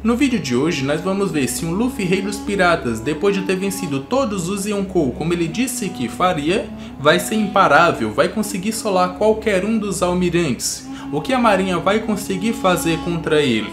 No vídeo de hoje nós vamos ver se um Luffy Rei dos Piratas, depois de ter vencido todos os Yonkou como ele disse que faria, vai ser imparável, vai conseguir solar qualquer um dos almirantes. O que a marinha vai conseguir fazer contra ele?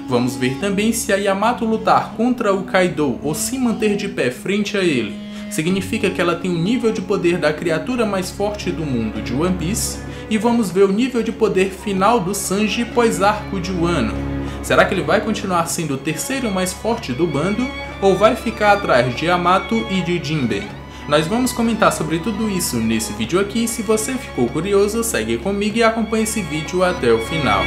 Vamos ver também se a Yamato lutar contra o Kaido ou se manter de pé frente a ele significa que ela tem o nível de poder da criatura mais forte do mundo de One Piece, e vamos ver o nível de poder final do Sanji pós arco de Wano. Será que ele vai continuar sendo o terceiro mais forte do bando ou vai ficar atrás de Yamato e de Jinbe? Nós vamos comentar sobre tudo isso nesse vídeo aqui. Se você ficou curioso, segue comigo e acompanhe esse vídeo até o final.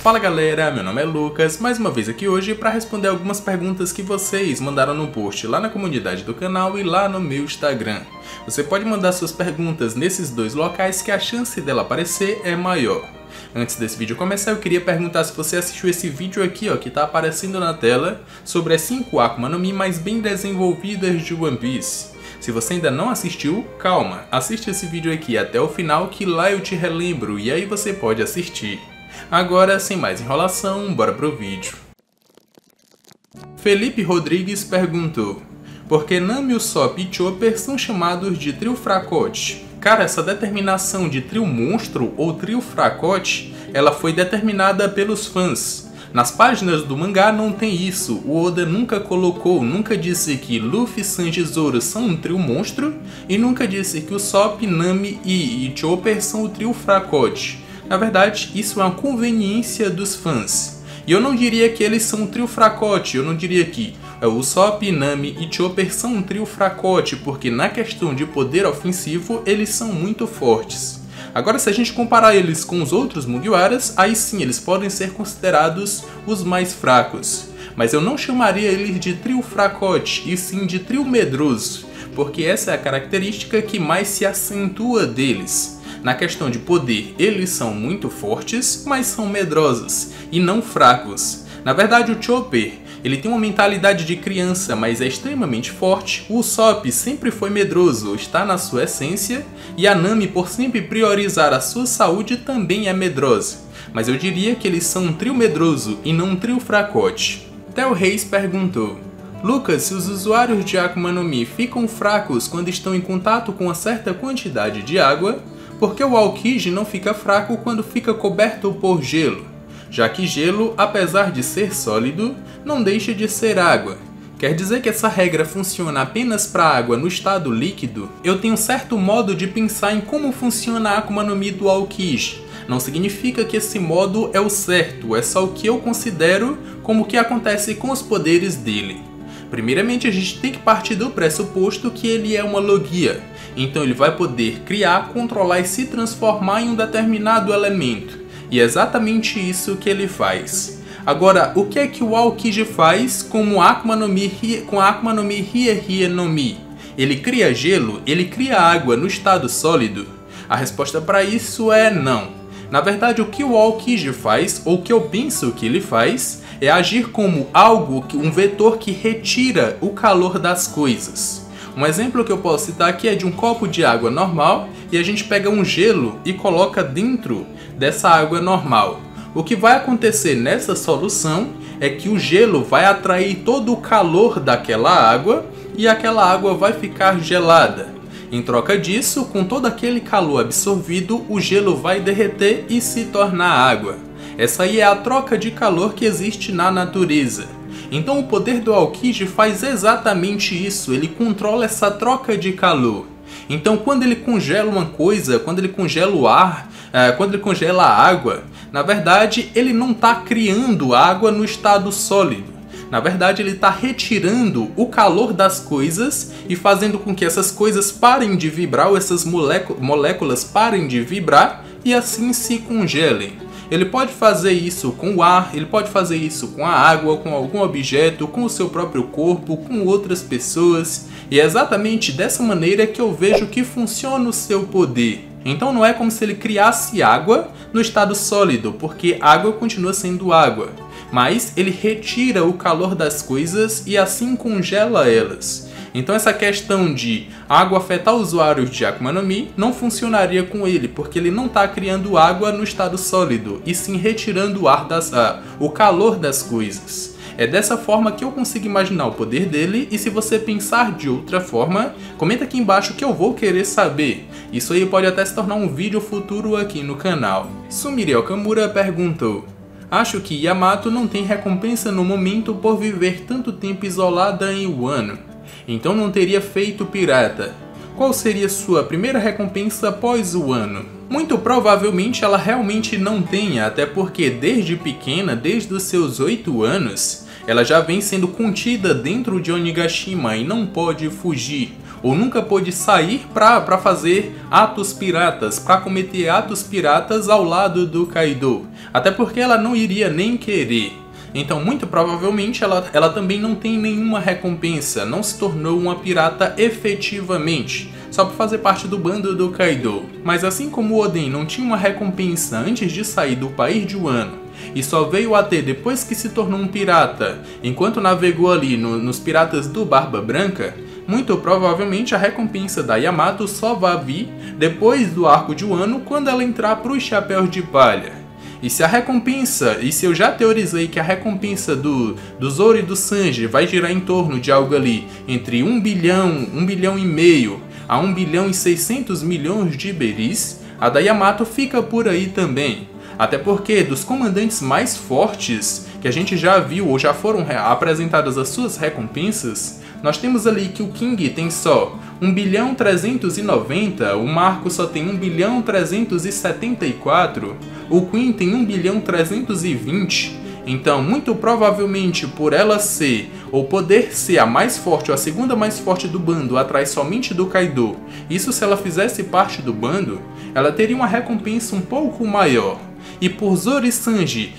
Fala galera, meu nome é Lucas, mais uma vez aqui hoje para responder algumas perguntas que vocês mandaram no post lá na comunidade do canal e lá no meu Instagram. Você pode mandar suas perguntas nesses dois locais que a chance dela aparecer é maior. Antes desse vídeo começar, eu queria perguntar se você assistiu esse vídeo aqui ó, que está aparecendo na tela sobre as 5 Akuma no Mi mais bem desenvolvidas de One Piece. Se você ainda não assistiu, calma, assiste esse vídeo aqui até o final que lá eu te relembro e aí você pode assistir. Agora, sem mais enrolação, bora pro vídeo. Felipe Rodrigues perguntou: por que Nami, Usopp e Chopper são chamados de trio fracote? Cara, essa determinação de trio monstro ou trio fracote, ela foi determinada pelos fãs. Nas páginas do mangá não tem isso, o Oda nunca colocou, nunca disse que Luffy, Sanji e Zoro são um trio monstro e nunca disse que Usopp, Nami e Chopper são o trio fracote. Na verdade, isso é uma conveniência dos fãs. E eu não diria que eles são um trio fracote, eu não diria que o Usopp, Nami e Chopper são um trio fracote, porque na questão de poder ofensivo, eles são muito fortes. Agora, se a gente comparar eles com os outros Mugiwaras, aí sim eles podem ser considerados os mais fracos. Mas eu não chamaria eles de trio fracote, e sim de trio medroso, porque essa é a característica que mais se acentua deles. Na questão de poder, eles são muito fortes, mas são medrosos, e não fracos. Na verdade, o Chopper, ele tem uma mentalidade de criança, mas é extremamente forte. O Usopp sempre foi medroso, está na sua essência, e a Nami, por sempre priorizar a sua saúde, também é medrosa. Mas eu diria que eles são um trio medroso, e não um trio fracote. Theo Reis perguntou: Lucas, se os usuários de Akuma no Mi ficam fracos quando estão em contato com uma certa quantidade de água, por que o Aokiji não fica fraco quando fica coberto por gelo? Já que gelo, apesar de ser sólido, não deixa de ser água. Quer dizer que essa regra funciona apenas para água no estado líquido? Eu tenho um certo modo de pensar em como funciona a Akuma no Mi do Aokiji. Não significa que esse modo é o certo, é só o que eu considero como o que acontece com os poderes dele. Primeiramente, a gente tem que partir do pressuposto que ele é uma Logia. Então ele vai poder criar, controlar e se transformar em um determinado elemento. E é exatamente isso que ele faz. Agora, o que é que o Aokiji faz com a Akuma no Mi Hie no Mi? Ele cria gelo? Ele cria água no estado sólido? A resposta para isso é não. Na verdade, o que o Aokiji faz, ou o que eu penso que ele faz, é agir como algo, um vetor que retira o calor das coisas. Um exemplo que eu posso citar aqui é de um copo de água normal e a gente pega um gelo e coloca dentro dessa água normal. O que vai acontecer nessa solução é que o gelo vai atrair todo o calor daquela água e aquela água vai ficar gelada. Em troca disso, com todo aquele calor absorvido, o gelo vai derreter e se tornar água. Essa aí é a troca de calor que existe na natureza. Então o poder do Aokiji faz exatamente isso, ele controla essa troca de calor. Então quando ele congela uma coisa, quando ele congela o ar, quando ele congela a água, na verdade ele não está criando água no estado sólido. Na verdade ele está retirando o calor das coisas e fazendo com que essas coisas parem de vibrar, ou essas moléculas parem de vibrar e assim se congelem. Ele pode fazer isso com o ar, ele pode fazer isso com a água, com algum objeto, com o seu próprio corpo, com outras pessoas. E é exatamente dessa maneira que eu vejo que funciona o seu poder. Então não é como se ele criasse água no estado sólido, porque água continua sendo água. Mas ele retira o calor das coisas e assim congela elas. Então essa questão de água afetar usuários de Akuma no Mi não funcionaria com ele, porque ele não está criando água no estado sólido, e sim retirando o calor das coisas. É dessa forma que eu consigo imaginar o poder dele, e se você pensar de outra forma, comenta aqui embaixo que eu vou querer saber. Isso aí pode até se tornar um vídeo futuro aqui no canal. Sumire Okamura perguntou: acho que Yamato não tem recompensa no momento por viver tanto tempo isolada em Wano, então não teria feito pirata. Qual seria sua primeira recompensa após o ano? Muito provavelmente ela realmente não tenha, até porque desde pequena, desde os seus 8 anos, ela já vem sendo contida dentro de Onigashima e não pode fugir, ou nunca pôde sair para fazer atos piratas, para cometer atos piratas ao lado do Kaido, até porque ela não iria nem querer. Então, muito provavelmente, ela também não tem nenhuma recompensa, não se tornou uma pirata efetivamente, só por fazer parte do bando do Kaido. Mas assim como Oden não tinha uma recompensa antes de sair do país de Wano, e só veio a ter depois que se tornou um pirata, enquanto navegou ali nos Piratas do Barba Branca, muito provavelmente a recompensa da Yamato só vai vir depois do arco de Wano, quando ela entrar para os Chapéus de Palha. E se a recompensa, e se eu já teorizei que a recompensa do Zoro e do Sanji vai girar em torno de algo ali entre 1 bilhão, 1 bilhão e meio a 1 bilhão e 600 milhões de beris, a da Yamato fica por aí também. Até porque dos comandantes mais fortes que a gente já viu ou já foram apresentadas as suas recompensas, nós temos ali que o King tem só 1 bilhão 390, o Marco só tem 1 bilhão 374, o Queen tem 1 bilhão 320, então muito provavelmente por ela ser, ou poder ser a mais forte ou a segunda mais forte do bando atrás somente do Kaido, isso se ela fizesse parte do bando, ela teria uma recompensa um pouco maior. E por Zoro e Sanji,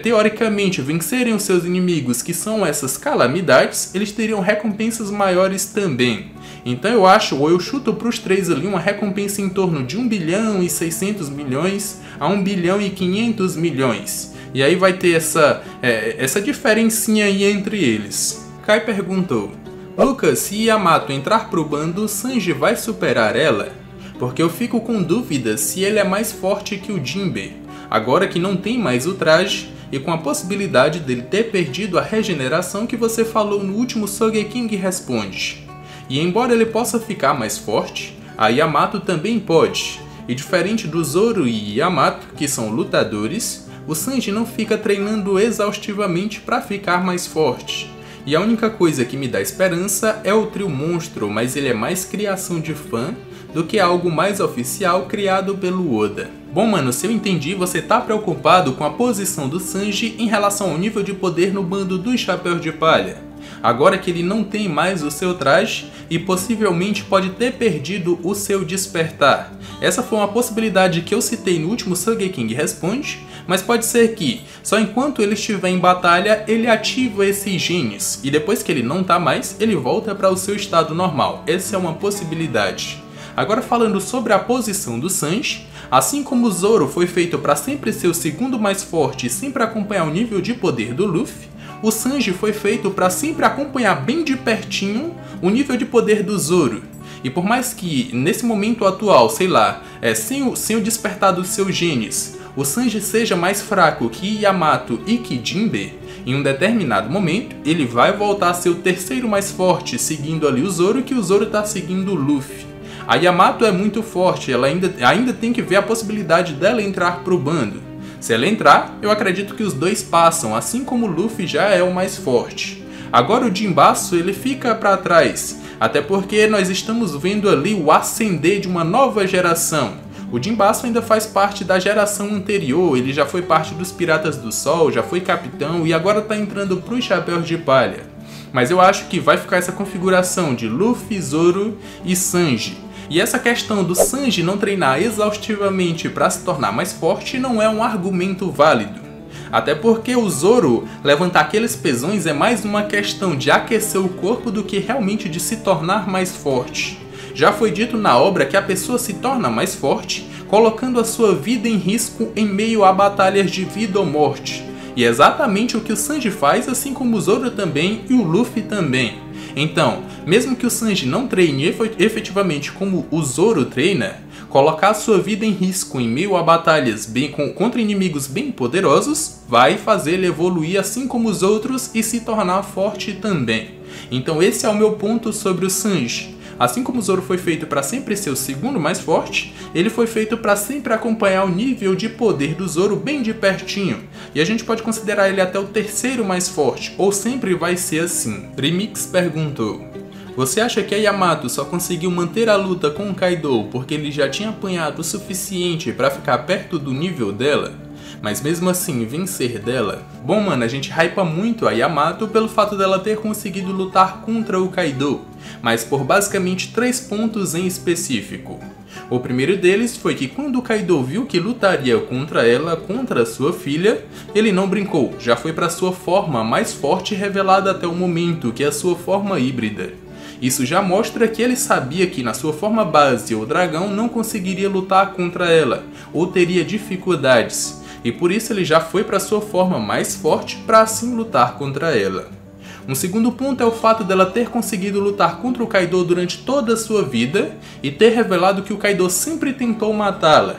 teoricamente, vencerem os seus inimigos, que são essas calamidades, eles teriam recompensas maiores também. Então eu acho, ou eu chuto para os três ali, uma recompensa em torno de 1 bilhão e 600 milhões a 1 bilhão e 500 milhões. E aí vai ter essa diferencinha aí entre eles. Kai perguntou: Lucas, se Yamato entrar pro bando, Sanji vai superar ela? Porque eu fico com dúvida se ele é mais forte que o Jinbe, agora que não tem mais o traje, e com a possibilidade dele ter perdido a regeneração que você falou no último Sogeking Responde. E embora ele possa ficar mais forte, a Yamato também pode. E diferente do Zoro e Yamato, que são lutadores, o Sanji não fica treinando exaustivamente para ficar mais forte. E a única coisa que me dá esperança é o trio monstro, mas ele é mais criação de fã do que algo mais oficial criado pelo Oda. Bom mano, se eu entendi, você tá preocupado com a posição do Sanji em relação ao nível de poder no bando dos Chapéus de Palha. Agora que ele não tem mais o seu traje e possivelmente pode ter perdido o seu despertar. Essa foi uma possibilidade que eu citei no último Sogeking Responde, mas pode ser que, só enquanto ele estiver em batalha, ele ativa esses genes, e depois que ele não tá mais, ele volta para o seu estado normal. Essa é uma possibilidade. Agora falando sobre a posição do Sanji, assim como o Zoro foi feito para sempre ser o segundo mais forte e sempre acompanhar o nível de poder do Luffy, o Sanji foi feito para sempre acompanhar bem de pertinho o nível de poder do Zoro. E por mais que nesse momento atual, sei lá, sem o despertar dos seus genes, o Sanji seja mais fraco que Yamato e que Jinbe, em um determinado momento ele vai voltar a ser o terceiro mais forte, seguindo ali o Zoro, que o Zoro está seguindo o Luffy. A Yamato é muito forte, ela ainda tem que ver a possibilidade dela entrar pro bando. Se ela entrar, eu acredito que os dois passam, assim como o Luffy já é o mais forte. Agora o Jinbasu ele fica para trás, até porque nós estamos vendo ali o ascender de uma nova geração. O Jinbasu ainda faz parte da geração anterior, ele já foi parte dos Piratas do Sol, já foi capitão e agora está entrando para os Chapéus de Palha. Mas eu acho que vai ficar essa configuração de Luffy, Zoro e Sanji. E essa questão do Sanji não treinar exaustivamente para se tornar mais forte não é um argumento válido. Até porque o Zoro levantar aqueles pesões é mais uma questão de aquecer o corpo do que realmente de se tornar mais forte. Já foi dito na obra que a pessoa se torna mais forte colocando a sua vida em risco em meio a batalhas de vida ou morte. E é exatamente o que o Sanji faz, assim como o Zoro também e o Luffy também. Então, mesmo que o Sanji não treine efetivamente como o Zoro treina, colocar sua vida em risco em meio a batalhas contra inimigos bem poderosos vai fazer ele evoluir assim como os outros e se tornar forte também. Então esse é o meu ponto sobre o Sanji. Assim como o Zoro foi feito para sempre ser o segundo mais forte, ele foi feito para sempre acompanhar o nível de poder do Zoro bem de pertinho. E a gente pode considerar ele até o terceiro mais forte, ou sempre vai ser assim. Remix perguntou: você acha que a Yamato só conseguiu manter a luta com o Kaido porque ele já tinha apanhado o suficiente para ficar perto do nível dela? Mas mesmo assim vencer dela? Bom mano, a gente hypa muito a Yamato pelo fato dela ter conseguido lutar contra o Kaido, mas por basicamente 3 pontos em específico. O primeiro deles foi que quando o Kaido viu que lutaria contra ela, contra sua filha, ele não brincou, já foi para sua forma mais forte revelada até o momento, que é a sua forma híbrida. Isso já mostra que ele sabia que na sua forma base o dragão não conseguiria lutar contra ela, ou teria dificuldades. E por isso ele já foi para sua forma mais forte para assim lutar contra ela. Um segundo ponto é o fato dela ter conseguido lutar contra o Kaido durante toda a sua vida e ter revelado que o Kaido sempre tentou matá-la.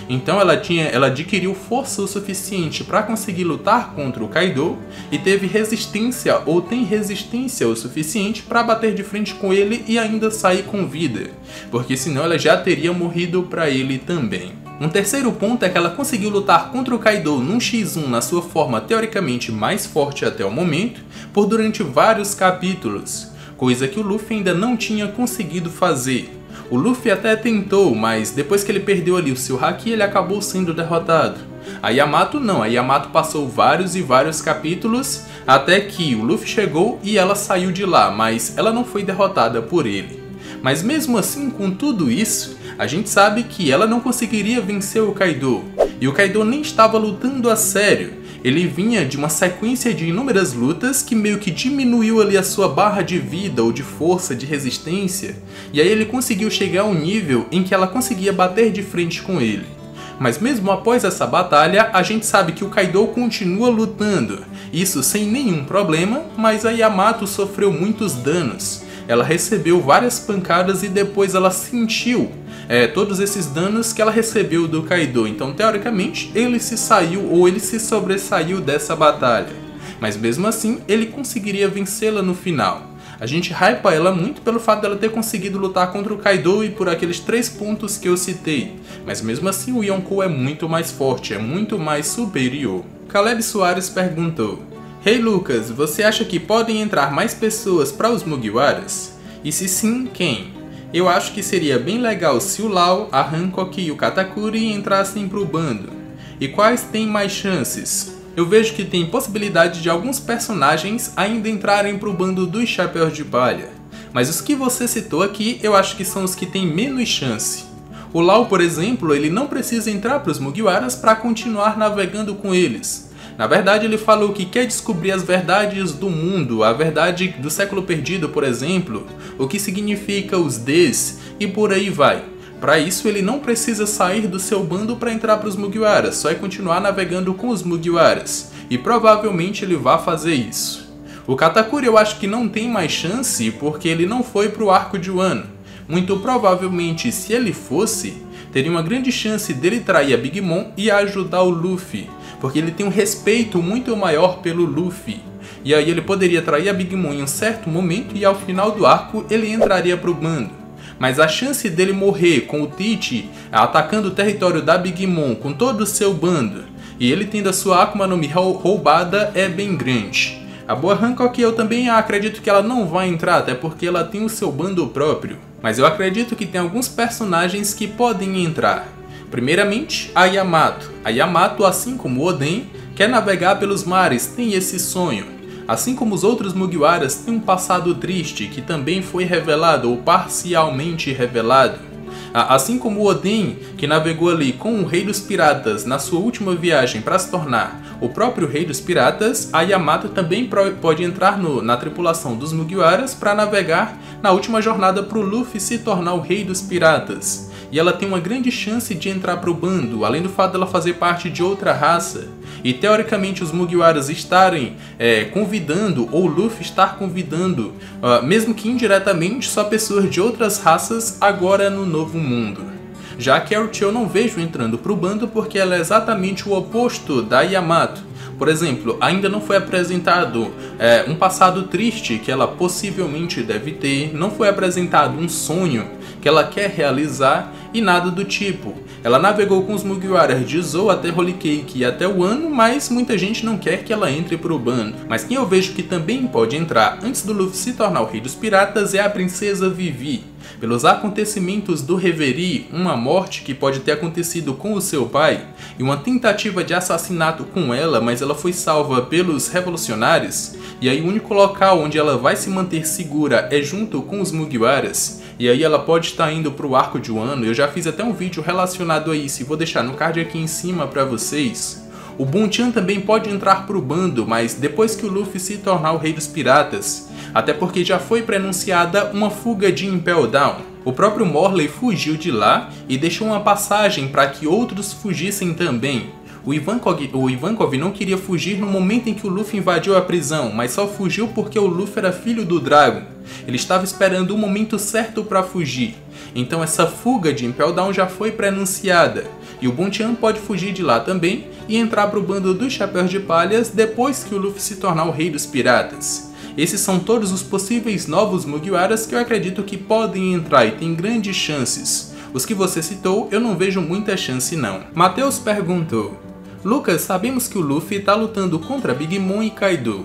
Então ela adquiriu força o suficiente para conseguir lutar contra o Kaido e teve resistência ou tem resistência o suficiente para bater de frente com ele e ainda sair com vida, porque senão ela já teria morrido para ele também. Um terceiro ponto é que ela conseguiu lutar contra o Kaido num X1 na sua forma teoricamente mais forte até o momento, por durante vários capítulos, coisa que o Luffy ainda não tinha conseguido fazer. O Luffy até tentou, mas depois que ele perdeu ali o seu Haki, ele acabou sendo derrotado. A Yamato não, a Yamato passou vários e vários capítulos até que o Luffy chegou e ela saiu de lá, mas ela não foi derrotada por ele. Mas mesmo assim, com tudo isso, a gente sabe que ela não conseguiria vencer o Kaido. E o Kaido nem estava lutando a sério. Ele vinha de uma sequência de inúmeras lutas que meio que diminuiu ali a sua barra de vida ou de força, de resistência. E aí ele conseguiu chegar a um nível em que ela conseguia bater de frente com ele. Mas mesmo após essa batalha, a gente sabe que o Kaido continua lutando. Isso sem nenhum problema, mas a Yamato sofreu muitos danos. Ela recebeu várias pancadas e depois ela sentiu todos esses danos que ela recebeu do Kaido. Então, teoricamente, ele se sobressaiu dessa batalha. Mas mesmo assim, ele conseguiria vencê-la no final. A gente hypa ela muito pelo fato dela ter conseguido lutar contra o Kaido e por aqueles 3 pontos que eu citei. Mas mesmo assim, o Yonkou é muito mais forte, é muito mais superior. Caleb Soares perguntou: Hey Lucas, você acha que podem entrar mais pessoas para os Mugiwaras? E se sim, quem? Eu acho que seria bem legal se o Lau, a Hancock e o Katakuri entrassem pro bando. E quais têm mais chances? Eu vejo que tem possibilidade de alguns personagens ainda entrarem pro bando dos Chapéus de Palha. Mas os que você citou aqui, eu acho que são os que têm menos chance. O Lau, por exemplo, ele não precisa entrar pros Mugiwaras para continuar navegando com eles. Na verdade, ele falou que quer descobrir as verdades do mundo, a verdade do século perdido, por exemplo, o que significa os Ds e por aí vai. Para isso, ele não precisa sair do seu bando para entrar para os Mugiwaras, só é continuar navegando com os Mugiwaras, e provavelmente ele vai fazer isso. O Katakuri eu acho que não tem mais chance porque ele não foi para o arco de Wano. Muito provavelmente, se ele fosse, teria uma grande chance dele trair a Big Mom e ajudar o Luffy, porque ele tem um respeito muito maior pelo Luffy. E aí ele poderia trair a Big Mom em um certo momento e ao final do arco ele entraria pro bando. Mas a chance dele morrer com o Tite atacando o território da Big Mom com todo o seu bando e ele tendo a sua Akuma no Mi roubada é bem grande. A boa Hancock eu também acredito que ela não vai entrar, até porque ela tem o seu bando próprio. Mas eu acredito que tem alguns personagens que podem entrar. Primeiramente, a Yamato. A Yamato, assim como o Oden, quer navegar pelos mares, tem esse sonho. Assim como os outros Mugiwaras, tem um passado triste que também foi revelado ou parcialmente revelado. Assim como o Oden, que navegou ali com o Rei dos Piratas na sua última viagem para se tornar o próprio Rei dos Piratas, a Yamato também pode entrar na tripulação dos Mugiwaras para navegar na última jornada para o Luffy se tornar o Rei dos Piratas. e ela tem uma grande chance de entrar pro bando, além do fato dela fazer parte de outra raça. E teoricamente os Mugiwaras estarem convidando, ou Luffy estar convidando, mesmo que indiretamente, só pessoas de outras raças agora no Novo Mundo. Já que a Carrot eu não vejo entrando pro bando porque ela é exatamente o oposto da Yamato. Por exemplo, ainda não foi apresentado um passado triste que ela possivelmente deve ter, não foi apresentado um sonho que ela quer realizar e nada do tipo. Ela navegou com os Mugiwaras de Zou até Holy Cake e até Wano, mas muita gente não quer que ela entre pro bando. Mas quem eu vejo que também pode entrar antes do Luffy se tornar o Rei dos Piratas é a Princesa Vivi. Pelos acontecimentos do Reverie, uma morte que pode ter acontecido com o seu pai e uma tentativa de assassinato com ela, mas ela foi salva pelos revolucionários, e aí o único local onde ela vai se manter segura é junto com os Mugiwaras, e aí ela pode estar indo para o arco de Wano. Eu já fiz até um vídeo relacionado a isso e vou deixar no card aqui em cima para vocês. O Bonchan também pode entrar para o bando, mas depois que o Luffy se tornar o Rei dos Piratas, até porque já foi prenunciada uma fuga de Impel Down. O próprio Morley fugiu de lá e deixou uma passagem para que outros fugissem também. O Ivankov não queria fugir no momento em que o Luffy invadiu a prisão, mas só fugiu porque o Luffy era filho do Dragon. Ele estava esperando o momento certo para fugir. Então essa fuga de Impel Down já foi prenunciada. E o Bonchan pode fugir de lá também e entrar para o bando dos Chapéus de Palhas depois que o Luffy se tornar o Rei dos Piratas. Esses são todos os possíveis novos Mugiwaras que eu acredito que podem entrar e tem grandes chances. Os que você citou, eu não vejo muita chance não. Matheus perguntou: Lucas, sabemos que o Luffy está lutando contra Big Mom e Kaido.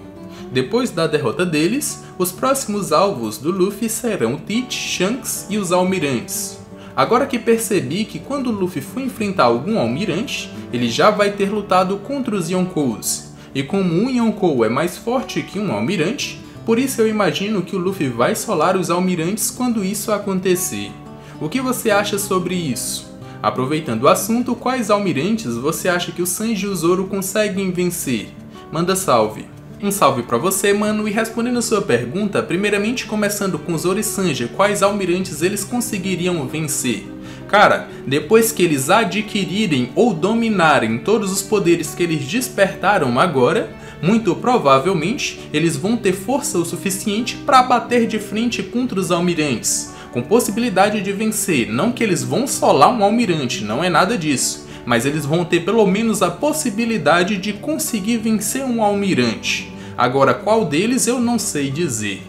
Depois da derrota deles, os próximos alvos do Luffy serão o Teach, Shanks e os Almirantes. Agora que percebi que quando o Luffy for enfrentar algum Almirante, ele já vai ter lutado contra os Yonkous. E como um Yonkou é mais forte que um Almirante, por isso eu imagino que o Luffy vai solar os Almirantes quando isso acontecer. O que você acha sobre isso? Aproveitando o assunto, quais Almirantes você acha que o Sanji e o Zoro conseguem vencer? Manda salve! Um salve pra você, mano, e respondendo a sua pergunta, primeiramente começando com Zoro e Sanji, quais Almirantes eles conseguiriam vencer? Cara, depois que eles adquirirem ou dominarem todos os poderes que eles despertaram agora, muito provavelmente eles vão ter força o suficiente para bater de frente contra os Almirantes, com possibilidade de vencer. Não que eles vão solar um Almirante, não é nada disso, mas eles vão ter pelo menos a possibilidade de conseguir vencer um Almirante. Agora, qual deles eu não sei dizer.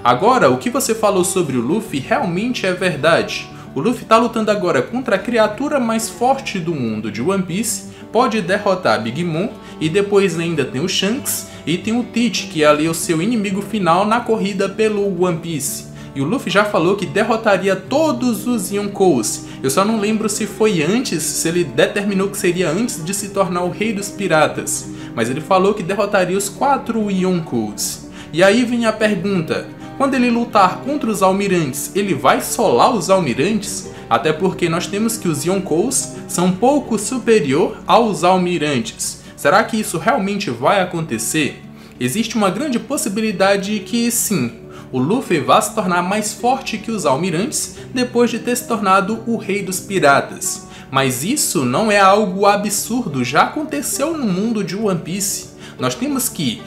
Agora, o que você falou sobre o Luffy realmente é verdade. O Luffy está lutando agora contra a criatura mais forte do mundo de One Piece, pode derrotar Big Mom, e depois ainda tem o Shanks e tem o Teach, que é ali o seu inimigo final na corrida pelo One Piece. E o Luffy já falou que derrotaria todos os Yonkous. Eu só não lembro se foi antes, se ele determinou que seria antes de se tornar o Rei dos Piratas. Mas ele falou que derrotaria os 4 Yonkous. E aí vem a pergunta: quando ele lutar contra os Almirantes, ele vai solar os Almirantes? Até porque nós temos que os Yonkous são um pouco superior aos Almirantes. Será que isso realmente vai acontecer? Existe uma grande possibilidade que sim, o Luffy vai se tornar mais forte que os Almirantes depois de ter se tornado o Rei dos Piratas. Mas isso não é algo absurdo, já aconteceu no mundo de One Piece. Nós temos que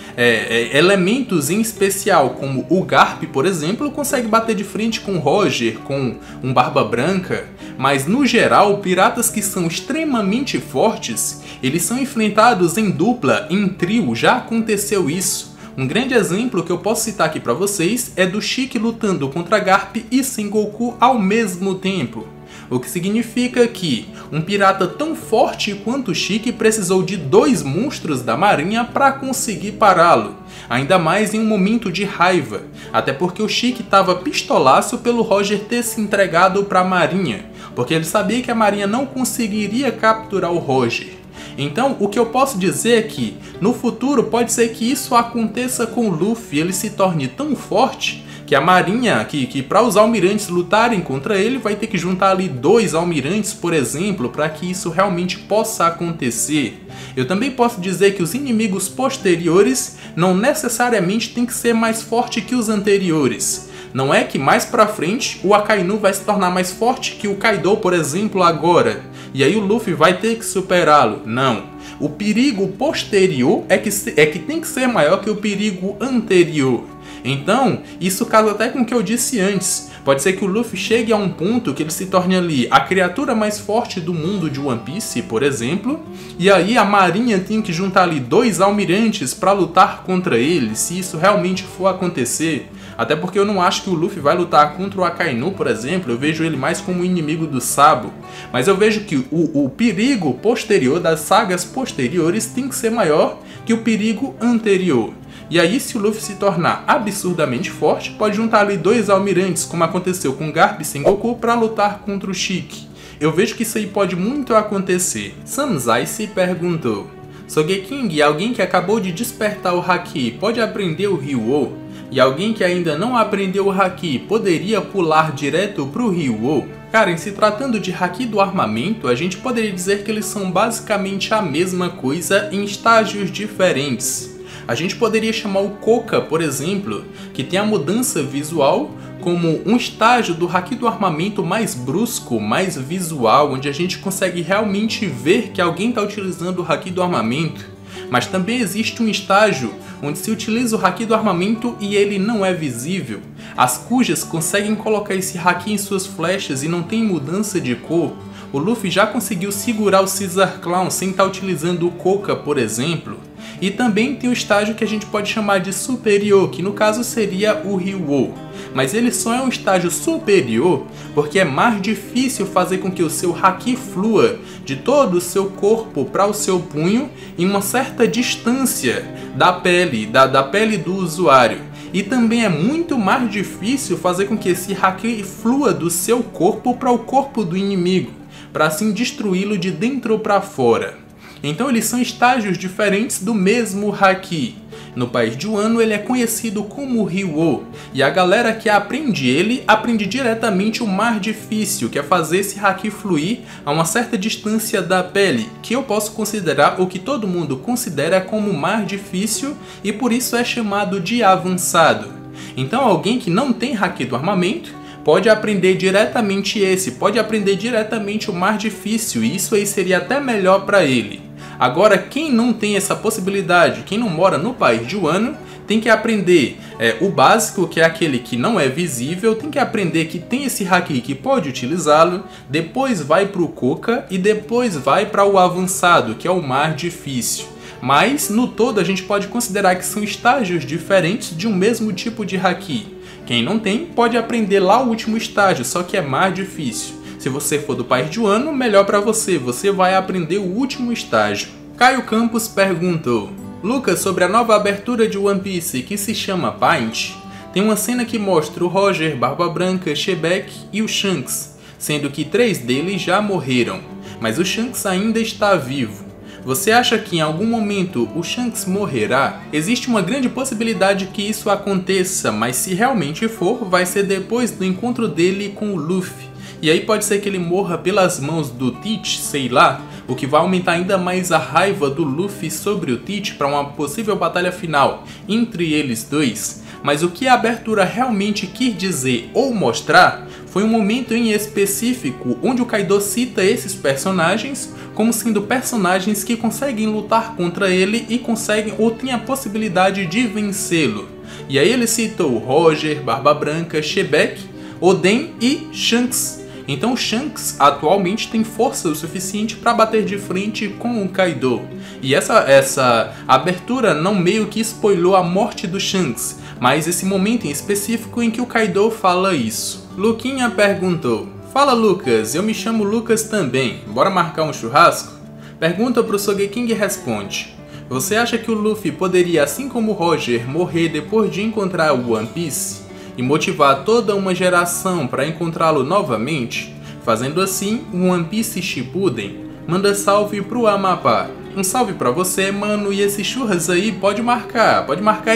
elementos em especial, como o Garp, por exemplo, consegue bater de frente com Roger, com um Barba Branca, mas no geral, piratas que são extremamente fortes, eles são enfrentados em dupla, em trio, já aconteceu isso. Um grande exemplo que eu posso citar aqui para vocês é do Chique lutando contra Garp e Sengoku ao mesmo tempo. O que significa que um pirata tão forte quanto Chique precisou de 2 monstros da marinha para conseguir pará-lo, ainda mais em um momento de raiva, até porque o Chique estava pistolaço pelo Roger ter se entregado para a marinha, porque ele sabia que a marinha não conseguiria capturar o Roger. Então, o que eu posso dizer é que, no futuro, pode ser que isso aconteça com o Luffy, ele se torne tão forte que a marinha, que para os almirantes lutarem contra ele, vai ter que juntar ali 2 almirantes, por exemplo, para que isso realmente possa acontecer. Eu também posso dizer que os inimigos posteriores não necessariamente têm que ser mais fortes que os anteriores. Não é que mais pra frente o Akainu vai se tornar mais forte que o Kaido, por exemplo, agora. E aí o Luffy vai ter que superá-lo. Não. O perigo posterior é que tem que ser maior que o perigo anterior. Então, isso casa até com o que eu disse antes. Pode ser que o Luffy chegue a um ponto que ele se torne ali a criatura mais forte do mundo de One Piece, por exemplo, e aí a marinha tem que juntar ali 2 almirantes para lutar contra ele, se isso realmente for acontecer. Até porque eu não acho que o Luffy vai lutar contra o Akainu, por exemplo, eu vejo ele mais como inimigo do Sabo. Mas eu vejo que o perigo posterior das sagas posteriores tem que ser maior que o perigo anterior. E aí, se o Luffy se tornar absurdamente forte, pode juntar ali 2 almirantes, como aconteceu com Garp e Sengoku, para lutar contra o Shiki. Eu vejo que isso aí pode muito acontecer. Samzai se perguntou: Sogeking, alguém que acabou de despertar o Haki, pode aprender o Ryuo? E alguém que ainda não aprendeu o Haki, poderia pular direto pro Ryuo? Cara, em se tratando de Haki do armamento, a gente poderia dizer que eles são basicamente a mesma coisa em estágios diferentes. A gente poderia chamar o Koka, por exemplo, que tem a mudança visual, como um estágio do Haki do armamento mais brusco, mais visual, onde a gente consegue realmente ver que alguém está utilizando o Haki do armamento. Mas também existe um estágio onde se utiliza o Haki do armamento e ele não é visível. As Kujas conseguem colocar esse Haki em suas flechas e não tem mudança de cor. O Luffy já conseguiu segurar o Caesar Clown sem estar utilizando o Koka, por exemplo. E também tem o estágio que a gente pode chamar de superior, que no caso seria o Ryuo. Mas ele só é um estágio superior porque é mais difícil fazer com que o seu Haki flua de todo o seu corpo para o seu punho em uma certa distância da pele, da pele do usuário. E também é muito mais difícil fazer com que esse Haki flua do seu corpo para o corpo do inimigo, para assim destruí-lo de dentro para fora. Então eles são estágios diferentes do mesmo Haki. No país de Wano ele é conhecido como Ryuo, e a galera que aprende ele aprende diretamente o mais difícil, que é fazer esse Haki fluir a uma certa distância da pele, que eu posso considerar, ou que todo mundo considera, como mais difícil, e por isso é chamado de avançado. Então alguém que não tem Haki do armamento pode aprender diretamente pode aprender diretamente o mais difícil, e isso aí seria até melhor para ele. Agora, quem não tem essa possibilidade, quem não mora no país de Wano, tem que aprender o básico, que é aquele que não é visível, tem que aprender que tem esse Haki que pode utilizá-lo, depois vai para o Koka e depois vai para o avançado, que é o mais difícil. Mas, no todo, a gente pode considerar que são estágios diferentes de um mesmo tipo de Haki. Quem não tem, pode aprender lá o último estágio, só que é mais difícil. Se você for do país de Wano, melhor para você, você vai aprender o último estágio. Caio Campos perguntou: Lucas, sobre a nova abertura de One Piece que se chama Paint, tem uma cena que mostra o Roger, Barba Branca, Shebeck e o Shanks, sendo que 3 deles já morreram, mas o Shanks ainda está vivo. Você acha que em algum momento o Shanks morrerá? Existe uma grande possibilidade que isso aconteça, mas se realmente for, vai ser depois do encontro dele com o Luffy. E aí pode ser que ele morra pelas mãos do Teach, sei lá, o que vai aumentar ainda mais a raiva do Luffy sobre o Teach para uma possível batalha final entre eles dois. Mas o que a abertura realmente quis dizer ou mostrar foi um momento em específico onde o Kaido cita esses personagens como sendo personagens que conseguem lutar contra ele e conseguem ou têm a possibilidade de vencê-lo. E aí ele citou Roger, Barba Branca, Shebeck, Oden e Shanks. Então Shanks atualmente tem força o suficiente para bater de frente com o Kaido. E essa abertura não meio que spoilou a morte do Shanks, mas esse momento em específico em que o Kaido fala isso. Luquinha perguntou: Fala Lucas, eu me chamo Lucas também, bora marcar um churrasco? Pergunta pro Sogeking e responde: Você acha que o Luffy poderia, assim como o Roger, morrer depois de encontrar o One Piece? E motivar toda uma geração para encontrá-lo novamente, fazendo assim um One Piece Shippuden? Manda salve pro Amapá. Um salve pra você, mano, e esse churras aí pode marcar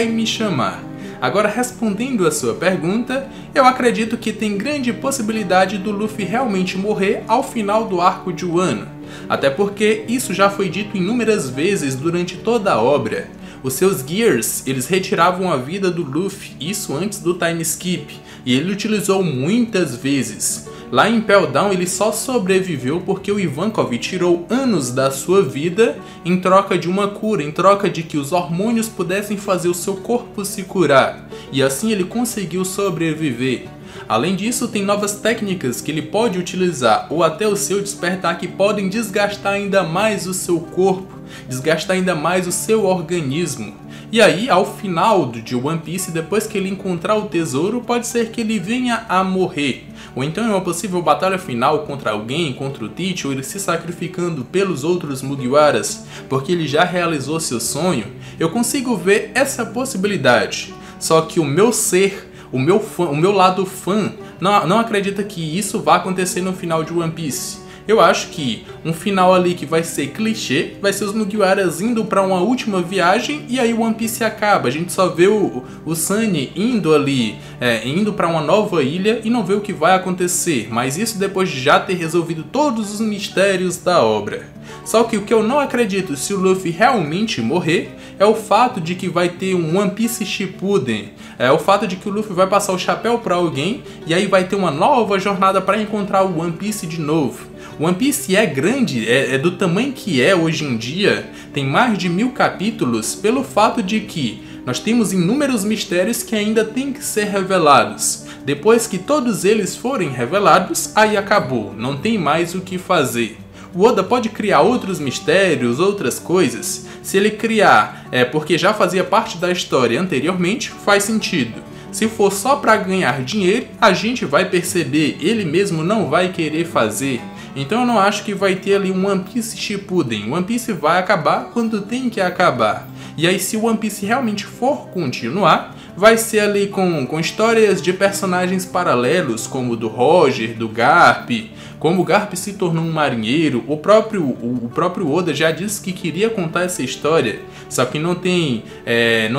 e me chamar. Agora, respondendo a sua pergunta, eu acredito que tem grande possibilidade do Luffy realmente morrer ao final do arco de Wano. Até porque isso já foi dito inúmeras vezes durante toda a obra. Os seus Gears, eles retiravam a vida do Luffy, isso antes do time skip. e ele utilizou muitas vezes. Lá em Impel Down ele só sobreviveu porque o Ivankov tirou anos da sua vida em troca de uma cura, em troca de que os hormônios pudessem fazer o seu corpo se curar, e assim ele conseguiu sobreviver. Além disso, tem novas técnicas que ele pode utilizar ou até o seu despertar que podem desgastar ainda mais o seu corpo, desgastar ainda mais o seu organismo. E aí, ao final de One Piece, depois que ele encontrar o tesouro, pode ser que ele venha a morrer. Ou então em uma possível batalha final contra alguém, contra o Teach, ou ele se sacrificando pelos outros Mugiwaras, porque ele já realizou seu sonho. Eu consigo ver essa possibilidade. Só que o meu ser, o meu lado fã, não acredita que isso vai acontecer no final de One Piece. Eu acho que um final ali que vai ser clichê, vai ser os Mugiwaras indo para uma última viagem e aí o One Piece acaba. A gente só vê o Sunny indo ali, indo para uma nova ilha e não vê o que vai acontecer. Mas isso depois de já ter resolvido todos os mistérios da obra. Só que o que eu não acredito se o Luffy realmente morrer é o fato de que vai ter um One Piece Shippuden. É o fato de que o Luffy vai passar o chapéu para alguém e aí vai ter uma nova jornada para encontrar o One Piece de novo. O One Piece é grande, é do tamanho que é hoje em dia, tem mais de 1000 capítulos, pelo fato de que nós temos inúmeros mistérios que ainda têm que ser revelados. Depois que todos eles forem revelados, aí acabou, não tem mais o que fazer. O Oda pode criar outros mistérios, outras coisas. Se ele criar, porque já fazia parte da história anteriormente, faz sentido. Se for só para ganhar dinheiro, a gente vai perceber, ele mesmo não vai querer fazer. Então eu não acho que vai ter ali um One Piece Shippuden. One Piece vai acabar quando tem que acabar. E aí se o One Piece realmente for continuar, vai ser ali com histórias de personagens paralelos, como o do Roger, do Garp, como o Garp se tornou um marinheiro. O próprio Oda já disse que queria contar essa história, só que não tem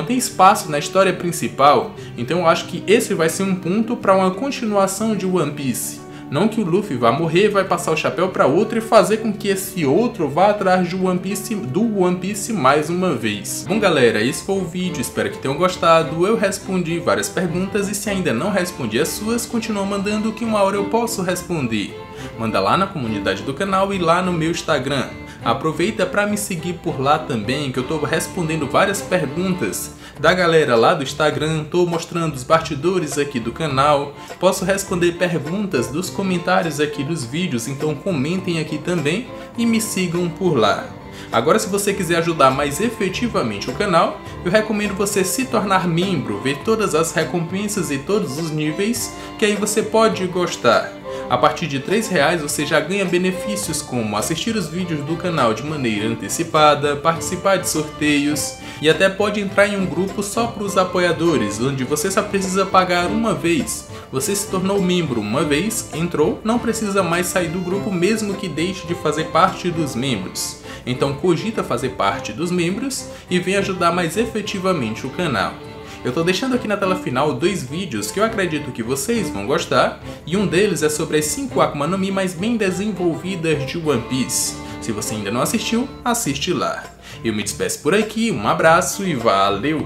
espaço na história principal. Então eu acho que esse vai ser um ponto para uma continuação de One Piece. Não que o Luffy vá morrer, vai passar o chapéu para outro e fazer com que esse outro vá atrás do One Piece mais uma vez. Bom galera, esse foi o vídeo, espero que tenham gostado. Eu respondi várias perguntas e se ainda não respondi as suas, continua mandando que uma hora eu posso responder. Manda lá na comunidade do canal e lá no meu Instagram. Aproveita para me seguir por lá também, que eu estou respondendo várias perguntas da galera lá do Instagram, estou mostrando os bastidores aqui do canal, posso responder perguntas dos comentários aqui dos vídeos, então comentem aqui também e me sigam por lá. Agora, se você quiser ajudar mais efetivamente o canal, eu recomendo você se tornar membro, ver todas as recompensas e todos os níveis, que aí você pode gostar. A partir de R$3 você já ganha benefícios como assistir os vídeos do canal de maneira antecipada, participar de sorteios e até pode entrar em um grupo só para os apoiadores, onde você só precisa pagar uma vez. Você se tornou membro uma vez, entrou, não precisa mais sair do grupo mesmo que deixe de fazer parte dos membros. Então cogita fazer parte dos membros e vem ajudar mais efetivamente o canal. Eu tô deixando aqui na tela final 2 vídeos que eu acredito que vocês vão gostar, e um deles é sobre as 5 Akuma no Mi mais bem desenvolvidas de One Piece. Se você ainda não assistiu, assiste lá. Eu me despeço por aqui, um abraço e valeu!